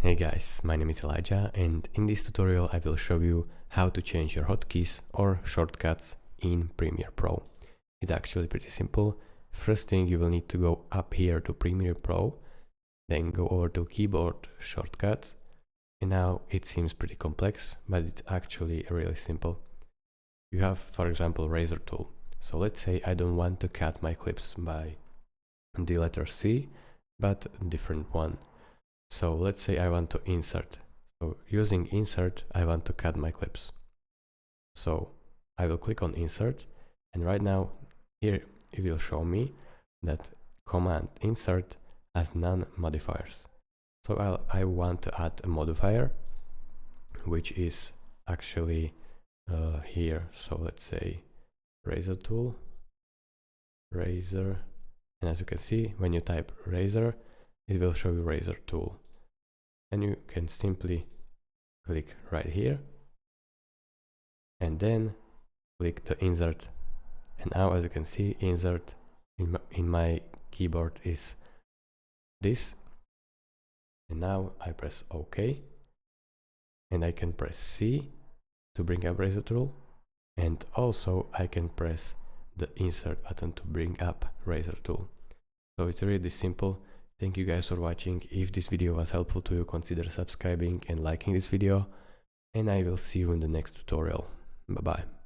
Hey guys, my name is Elijah, and in this tutorial I will show you how to change your hotkeys or shortcuts in Premiere Pro. It's actually pretty simple. First thing, you will need to go up here to Premiere Pro, then go over to keyboard shortcuts, and now it seems pretty complex, but it's actually really simple. You have, for example, razor tool. So let's say I don't want to cut my clips by the letter C, but a different one. So let's say I want to insert. So using insert, I want to cut my clips. So I will click on insert, and right now here it will show me that command insert has none modifiers. So I want to add a modifier, which is actually here. So let's say razor tool, razor, and as you can see, when you type razor, it will show you razor tool, and you can simply click right here and then click the insert, and now as you can see, insert in my keyboard is this, and now I press OK, and I can press C to bring up razor tool, and also I can press the insert button to bring up razor tool. So it's really simple. Thank you guys for watching. If this video was helpful to you, consider subscribing and liking this video, and I will see you in the next tutorial. Bye bye.